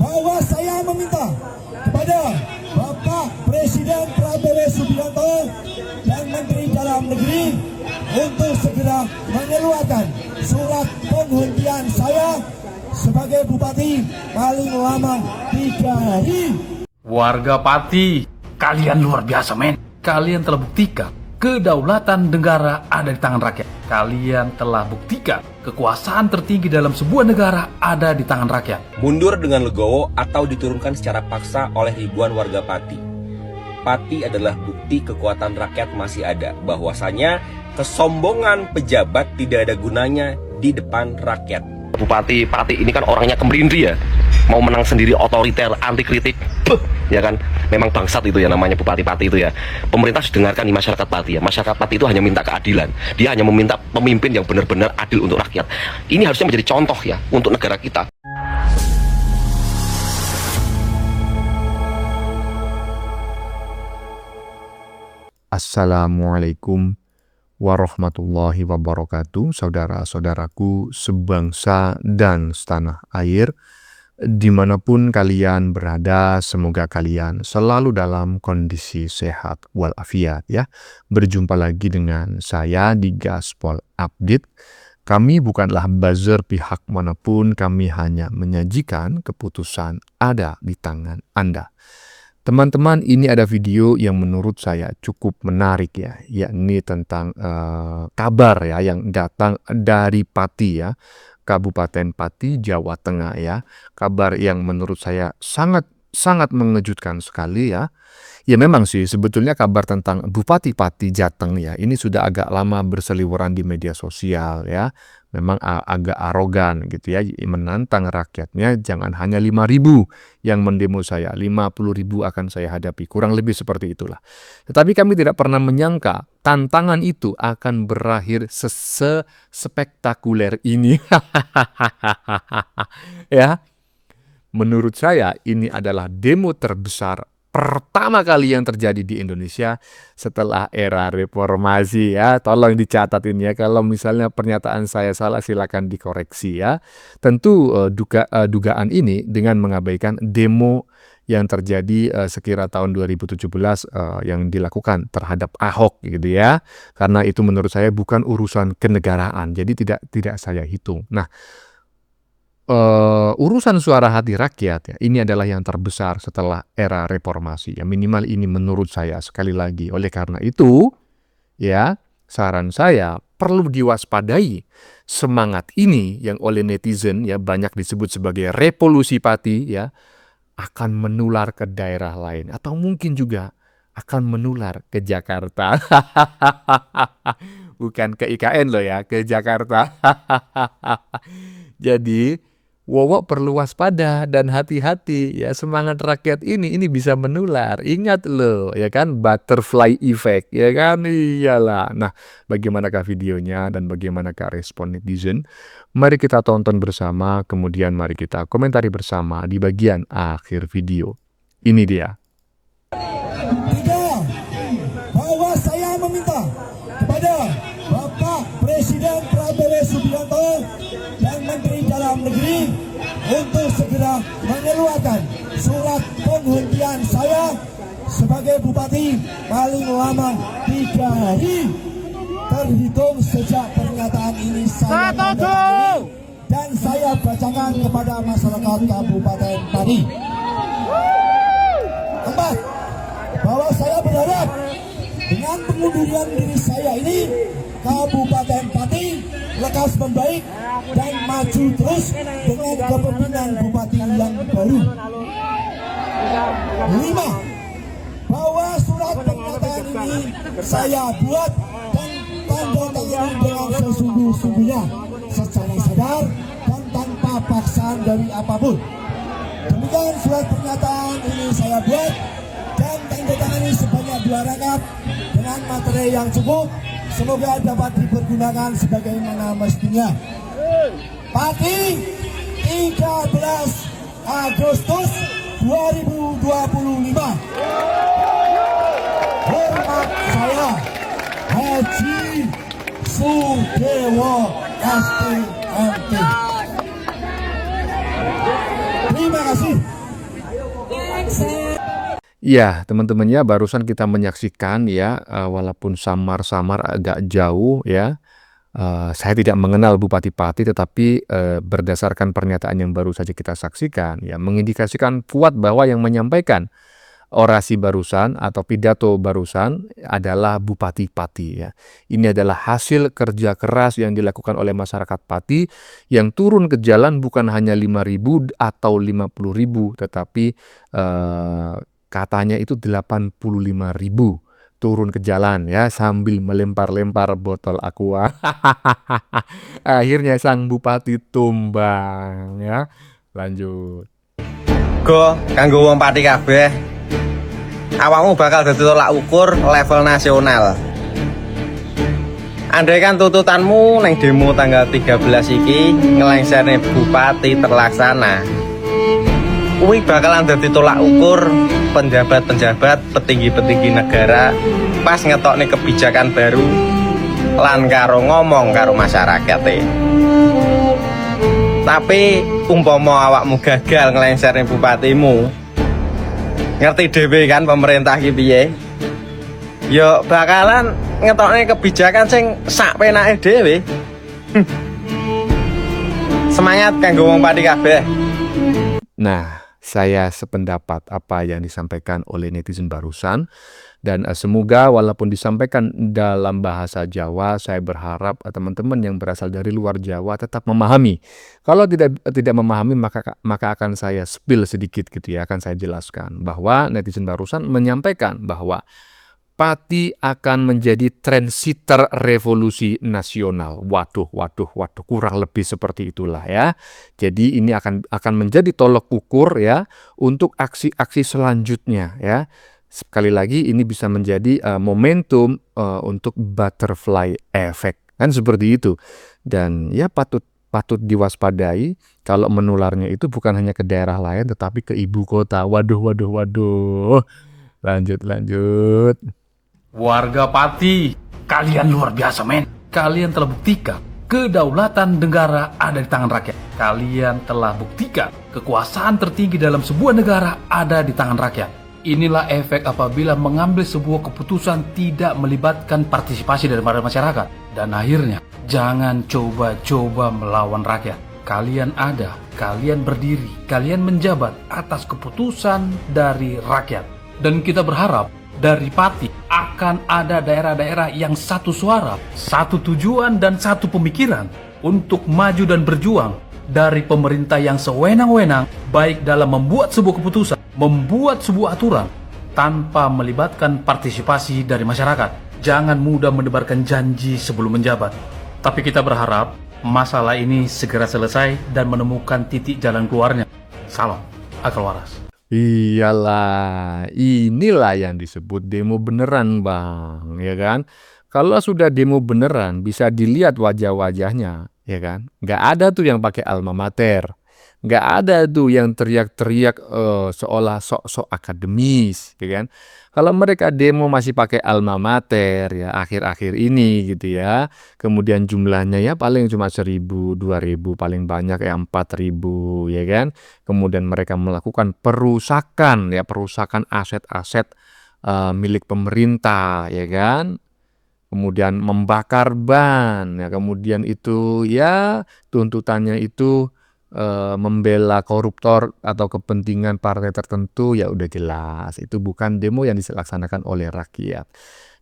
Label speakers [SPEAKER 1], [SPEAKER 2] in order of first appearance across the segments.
[SPEAKER 1] bahwa saya meminta kepada Bapak Presiden Prabowo Subianto dan Menteri Dalam Negeri untuk segera mengeluarkan surat penghentian saya sebagai Bupati paling lama 3 hari.
[SPEAKER 2] Warga Pati, kalian luar biasa, men. Kalian telah buktikan kedaulatan negara ada di tangan rakyat. Kalian telah buktikan kekuasaan tertinggi dalam sebuah negara ada di tangan rakyat.
[SPEAKER 3] Mundur dengan legowo atau diturunkan secara paksa oleh ribuan warga Pati. Pati adalah bukti kekuatan rakyat masih ada. Bahwasanya kesombongan pejabat tidak ada gunanya di depan rakyat.
[SPEAKER 4] Bupati Pati ini kan orangnya kemrindri ya, mau menang sendiri, otoriter, anti kritik, ya kan, memang bangsat itu ya namanya Bupati Pati itu ya. Pemerintah harus dengarkan di masyarakat Pati ya. Masyarakat Pati itu hanya minta keadilan, dia hanya meminta pemimpin yang benar-benar adil untuk rakyat. Ini harusnya menjadi contoh ya untuk negara kita.
[SPEAKER 5] Assalamualaikum warahmatullahi wabarakatuh, saudara-saudaraku sebangsa dan setanah air, dimanapun kalian berada, semoga kalian selalu dalam kondisi sehat walafiat ya. Berjumpa lagi dengan saya di Gaspol Update. Kami bukanlah buzzer pihak manapun, kami hanya menyajikan keputusan ada di tangan Anda. Teman-teman, ini ada video yang menurut saya cukup menarik ya, yakni tentang kabar ya yang datang dari Pati ya, Kabupaten Pati, Jawa Tengah ya. Kabar yang menurut saya sangat mengejutkan sekali ya. Ya memang sih sebetulnya kabar tentang Bupati Pati Jateng ya, ini sudah agak lama berseliweran di media sosial ya. Memang agak arogan gitu ya, menantang rakyatnya, jangan hanya 5.000 yang mendemo saya, 50.000 akan saya hadapi, kurang lebih seperti itulah. Tetapi kami tidak pernah menyangka tantangan itu akan berakhir sespektakuler ini. Ya, menurut saya ini adalah demo terbesar pertama kali yang terjadi di Indonesia setelah era reformasi ya. Tolong dicatat ini ya, kalau misalnya pernyataan saya salah silakan dikoreksi ya. Tentu dugaan ini dengan mengabaikan demo yang terjadi sekira tahun 2017 yang dilakukan terhadap Ahok gitu ya. Karena itu menurut saya bukan urusan kenegaraan, jadi tidak saya hitung. Nah, urusan suara hati rakyat ya, ini adalah yang terbesar setelah era reformasi ya, minimal ini menurut saya. Sekali lagi, oleh karena itu ya, saran saya perlu diwaspadai semangat ini yang oleh netizen ya banyak disebut sebagai revolusi Pati ya, akan menular ke daerah lain atau mungkin juga akan menular ke Jakarta. Bukan ke IKN loh ya, ke Jakarta. Jadi Wowok perlu waspada dan hati-hati ya, semangat rakyat ini bisa menular. Ingat loh ya kan, butterfly effect ya kan, iyalah. Nah, bagaimanakah videonya dan bagaimanakah respon netizen? Mari kita tonton bersama, kemudian mari kita komentari bersama di bagian akhir video. Ini dia.
[SPEAKER 1] Tiga, bahwa saya meminta kepada Bapak Presiden Prabowo Subianto dan Menteri Dalam Negeri untuk segera mengeluarkan surat penghentian saya sebagai Bupati paling lama 3 hari terhitung sejak pernyataan ini saya menandatangani dan saya bacakan kepada masyarakat Kabupaten Pati. 4, bahwa saya berharap dengan pengunduran diri saya ini Kabupaten Pati lekas membaik dan maju terus dengan kepemimpinan Bupati yang baru. 5, bahwa surat pernyataan ini saya buat dan tanda tangan dengan sesungguh-sungguhnya, secara sadar dan tanpa paksaan dari apapun. Demikian surat pernyataan ini saya buat dan tanda tangani sebanyak 2 rangkap dengan materi yang cukup. Semoga dapat dipergunakan sebagaimana mestinya. Pati, 13 Agustus 2025. Hormat saya, Haji Sudewo STMT. Terima kasih.
[SPEAKER 5] Iya, teman-teman ya, barusan kita menyaksikan ya, walaupun samar-samar agak jauh ya, saya tidak mengenal Bupati Pati, tetapi berdasarkan pernyataan yang baru saja kita saksikan ya, mengindikasikan kuat bahwa yang menyampaikan orasi barusan atau pidato barusan adalah Bupati Pati ya. Ini adalah hasil kerja keras yang dilakukan oleh masyarakat Pati yang turun ke jalan bukan hanya 5.000 atau 50.000, tetapi katanya itu 85.000 turun ke jalan ya sambil melempar-lempar botol aqua. Akhirnya sang bupati tumbang ya. Lanjut.
[SPEAKER 6] Go kanggo wong Pati kabeh. Awakmu bakal dadi tolak ukur level nasional. Andai kan tuntutanmu neng demo tanggal 13 iki ngelengserne bupati terlaksana, kuwi bakalan dadi tolak ukur penjabat-penjabat, petinggi-petinggi negara pas ngetokne kebijakan baru lan karo ngomong karo masyarakat. Tapi umpama awakmu gagal ngelengserne bupatimu, ngerti dhewe kan pemerintah iki piye? Ya bakalan ngetokne kebijakan sing sak penake dhewe. Semangat kanggo wong Pati kabeh.
[SPEAKER 5] Nah, saya sependapat apa yang disampaikan oleh netizen barusan, dan semoga walaupun disampaikan dalam bahasa Jawa, saya berharap teman-teman yang berasal dari luar Jawa tetap memahami. Kalau tidak memahami, maka akan saya spill sedikit gitu ya, akan saya jelaskan bahwa netizen barusan menyampaikan bahwa Pati akan menjadi trendsetter revolusi nasional. Waduh, kurang lebih seperti itulah ya. Jadi ini akan menjadi tolok ukur ya untuk aksi-aksi selanjutnya ya. Sekali lagi ini bisa menjadi momentum untuk butterfly effect, kan seperti itu. Dan ya patut diwaspadai kalau menularnya itu bukan hanya ke daerah lain tetapi ke ibu kota. Waduh. Lanjut.
[SPEAKER 2] Warga Pati, kalian luar biasa men. Kalian telah buktikan kedaulatan negara ada di tangan rakyat. Kalian telah buktikan kekuasaan tertinggi dalam sebuah negara ada di tangan rakyat. Inilah efek apabila mengambil sebuah keputusan tidak melibatkan partisipasi dari masyarakat. Dan akhirnya, jangan coba-coba melawan rakyat. Kalian ada, kalian berdiri, kalian menjabat atas keputusan dari rakyat. Dan kita berharap dari Pati akan ada daerah-daerah yang satu suara, satu tujuan dan satu pemikiran untuk maju dan berjuang dari pemerintah yang sewenang-wenang baik dalam membuat sebuah keputusan, membuat sebuah aturan tanpa melibatkan partisipasi dari masyarakat. Jangan mudah menebarkan janji sebelum menjabat. Tapi kita berharap masalah ini segera selesai dan menemukan titik jalan keluarnya. Salam akal waras.
[SPEAKER 5] Iyalah, inilah yang disebut demo beneran bang, ya kan? Kalau sudah demo beneran bisa dilihat wajah-wajahnya, ya kan? Nggak ada tuh yang pakai alma mater, nggak ada tuh yang teriak-teriak seolah sok-sok akademis, ya kan? Kalau mereka demo masih pakai alma mater ya akhir-akhir ini gitu ya, kemudian jumlahnya ya paling cuma 1.000, 2.000, paling banyak ya 4.000 ya kan. Kemudian mereka melakukan perusakan aset-aset milik pemerintah ya kan. Kemudian membakar ban ya, kemudian itu ya tuntutannya itu membela koruptor atau kepentingan partai tertentu, ya udah jelas itu bukan demo yang dilaksanakan oleh rakyat.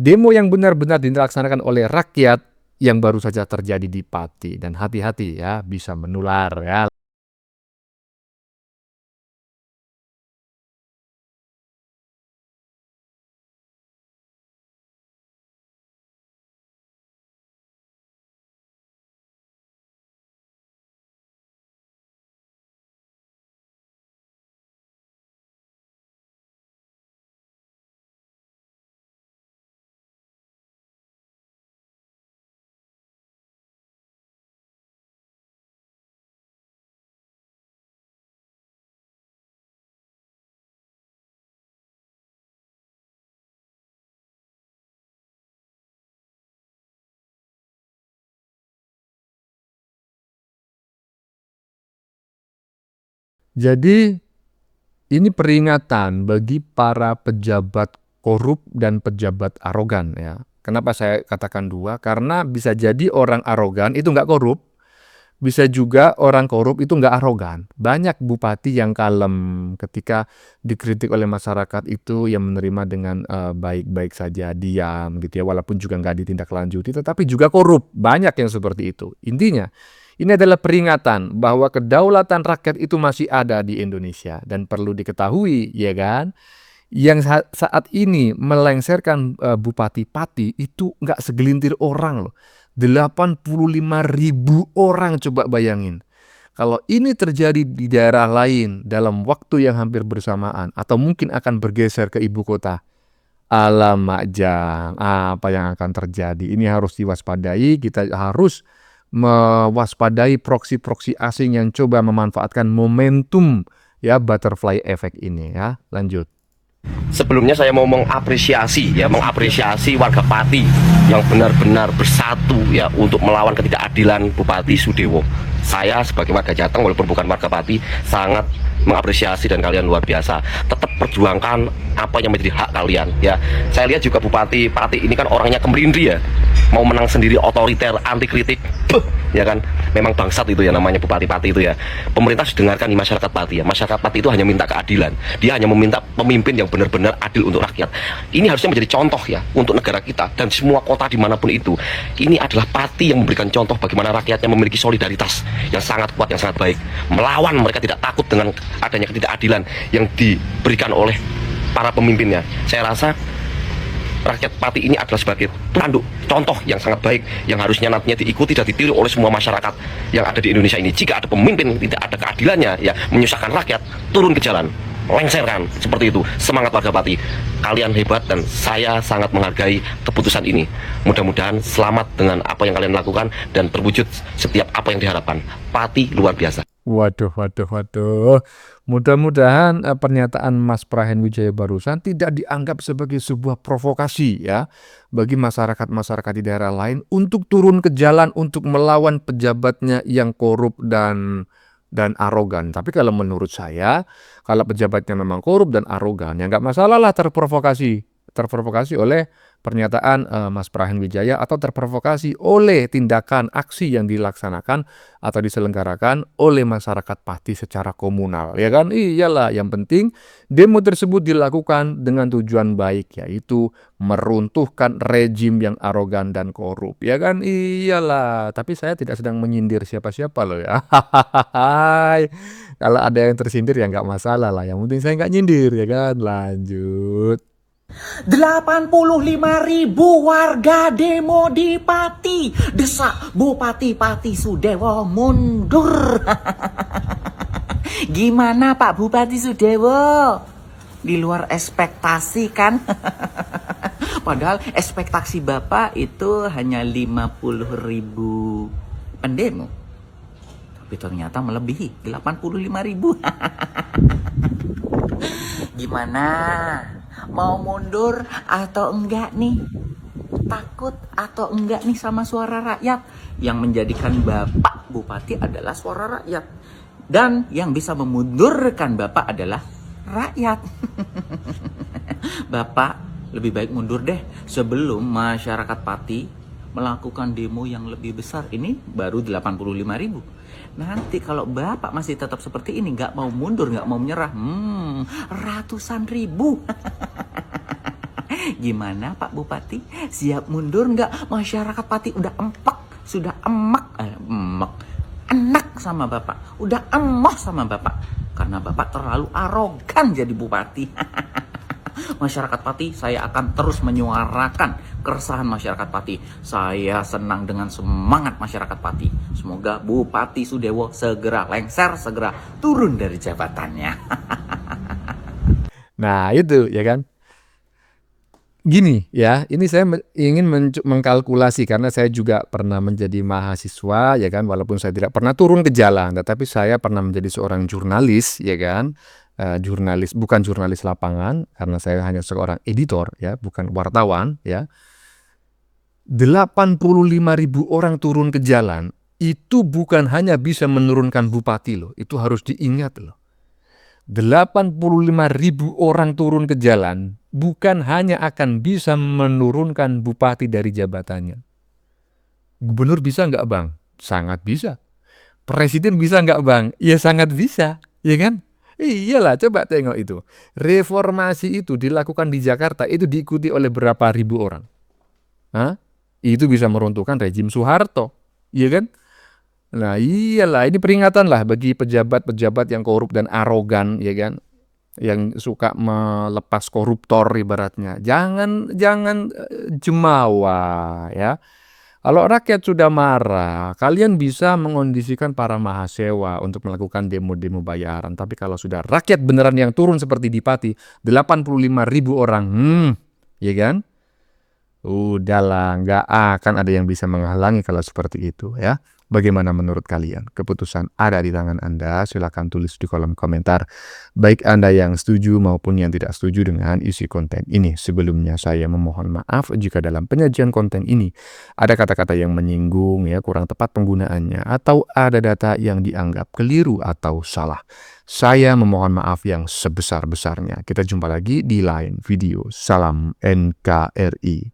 [SPEAKER 5] Demo yang benar-benar dilaksanakan oleh rakyat yang baru saja terjadi di Pati, dan hati-hati ya bisa menular ya. Jadi Ini peringatan bagi para pejabat korup dan pejabat arogan ya. Kenapa saya katakan dua? Karena bisa jadi orang arogan itu nggak korup, bisa juga orang korup itu nggak arogan. Banyak bupati yang kalem ketika dikritik oleh masyarakat itu yang menerima dengan baik-baik saja, diam gitu ya, walaupun juga nggak ditindaklanjuti, tetapi juga korup. Banyak yang seperti itu. Intinya, ini adalah peringatan bahwa kedaulatan rakyat itu masih ada di Indonesia dan perlu diketahui, ya kan? Yang saat ini melengsarkan Bupati Pati itu nggak segelintir orang loh. 85.000 orang, coba bayangin. Kalau ini terjadi di daerah lain dalam waktu yang hampir bersamaan atau mungkin akan bergeser ke ibu kota, alamak jang, apa yang akan terjadi? Ini harus diwaspadai, kita harus mewaspadai proksi-proksi asing yang coba memanfaatkan momentum ya butterfly effect ini ya. Lanjut.
[SPEAKER 4] Sebelumnya saya mau mengapresiasi warga Pati yang benar-benar bersatu ya untuk melawan ketidakadilan Bupati Sudewo. Saya sebagai warga Jateng walaupun bukan warga Pati sangat mengapresiasi dan kalian luar biasa. Tetap perjuangkan apa yang menjadi hak kalian ya. Saya lihat juga Bupati Pati ini kan orangnya kemrindri ya. Mau menang sendiri, otoriter, anti kritik, ya kan? Memang bangsat itu ya namanya Bupati Pati itu ya. Pemerintah harus dengarkan di masyarakat Pati ya. Masyarakat Pati itu hanya minta keadilan. Dia hanya meminta pemimpin yang benar-benar adil untuk rakyat. Ini harusnya menjadi contoh ya untuk negara kita dan semua kota dimanapun itu. Ini adalah Pati yang memberikan contoh bagaimana rakyatnya memiliki solidaritas yang sangat kuat, yang sangat baik. Melawan, mereka tidak takut dengan adanya ketidakadilan yang diberikan oleh para pemimpinnya. Saya rasa rakyat Pati ini adalah sebagai tanduk contoh yang sangat baik yang harusnya nantinya diikuti dan ditiru oleh semua masyarakat yang ada di Indonesia ini. Jika ada pemimpin tidak ada keadilannya ya menyusahkan rakyat, turun ke jalan, lengserkan seperti itu. Semangat warga Pati, kalian hebat dan saya sangat menghargai keputusan ini. Mudah-mudahan selamat dengan apa yang kalian lakukan dan terwujud setiap apa yang diharapkan. Pati luar biasa.
[SPEAKER 5] Waduh. Mudah-mudahan pernyataan Mas Prahen Wijaya barusan tidak dianggap sebagai sebuah provokasi ya bagi masyarakat-masyarakat di daerah lain untuk turun ke jalan untuk melawan pejabatnya yang korup dan arogan. Tapi kalau menurut saya, kalau pejabatnya memang korup dan arogan, ya nggak masalah lah terprovokasi oleh pernyataan Mas Prahen Wijaya atau terprovokasi oleh tindakan aksi yang dilaksanakan atau diselenggarakan oleh masyarakat Pati secara komunal, ya kan? Iyalah, yang penting demo tersebut dilakukan dengan tujuan baik, yaitu meruntuhkan rejim yang arogan dan korup, ya kan? Iyalah, tapi saya tidak sedang menyindir siapa-siapa loh ya. Kalau ada yang tersindir ya nggak masalah lah, yang penting saya nggak nyindir, ya kan? Lanjut.
[SPEAKER 7] 85.000 warga demo di Pati, desak Bupati Pati Sudewo mundur. Gimana Pak Bupati Sudewo? Di luar ekspektasi kan? Padahal ekspektasi Bapak itu hanya 50.000 pendemo. Tapi ternyata melebihi 85.000. Gimana? Mau mundur atau enggak nih? Takut atau enggak nih sama suara rakyat? Yang menjadikan Bapak Bupati adalah suara rakyat. Dan yang bisa memundurkan Bapak adalah rakyat. Bapak lebih baik mundur deh sebelum masyarakat Pati melakukan demo yang lebih besar. Ini baru 85.000. Nanti kalau Bapak masih tetap seperti ini, nggak mau mundur, nggak mau menyerah, ratusan ribu. Gimana Pak Bupati? Siap mundur nggak? Masyarakat Pati udah sudah enak sama Bapak, udah emoh sama Bapak. Karena Bapak terlalu arogan jadi Bupati. Masyarakat Pati, saya akan terus menyuarakan keresahan masyarakat Pati. Saya senang dengan semangat masyarakat Pati. Semoga Bupati Sudewo segera lengser, segera turun dari jabatannya.
[SPEAKER 5] Nah itu ya kan. Gini ya, ini saya ingin mengkalkulasi karena saya juga pernah menjadi mahasiswa ya kan, walaupun saya tidak pernah turun ke jalan, tetapi saya pernah menjadi seorang jurnalis ya kan. Jurnalis, bukan jurnalis lapangan karena saya hanya seorang editor ya, bukan wartawan ya. 85.000 orang turun ke jalan itu bukan hanya bisa menurunkan bupati loh, itu harus diingat loh. 85.000 orang turun ke jalan bukan hanya akan bisa menurunkan bupati dari jabatannya. Gubernur bisa nggak bang? Sangat bisa. Presiden bisa nggak bang? Ya sangat bisa, ya kan? Iyalah, coba tengok itu. Reformasi itu dilakukan di Jakarta, itu diikuti oleh berapa ribu orang. Hah? Itu bisa meruntuhkan rejim Soeharto, ya kan? Nah iyalah, ini peringatan lah bagi pejabat-pejabat yang korup dan arogan, ya kan? Yang suka melepas koruptor ibaratnya. Jangan jumawa ya. Kalau rakyat sudah marah, kalian bisa mengondisikan para mahasiswa untuk melakukan demo-demo bayaran. Tapi kalau sudah rakyat beneran yang turun seperti di Pati, 85.000 orang, ya kan? Udahlah, nggak akan ada yang bisa menghalangi kalau seperti itu ya. Bagaimana menurut kalian? Keputusan ada di tangan Anda, silakan tulis di kolom komentar. Baik Anda yang setuju maupun yang tidak setuju dengan isi konten ini. Sebelumnya saya memohon maaf jika dalam penyajian konten ini ada kata-kata yang menyinggung ya, kurang tepat penggunaannya, atau ada data yang dianggap keliru atau salah. Saya memohon maaf yang sebesar-besarnya. Kita jumpa lagi di lain video. Salam NKRI.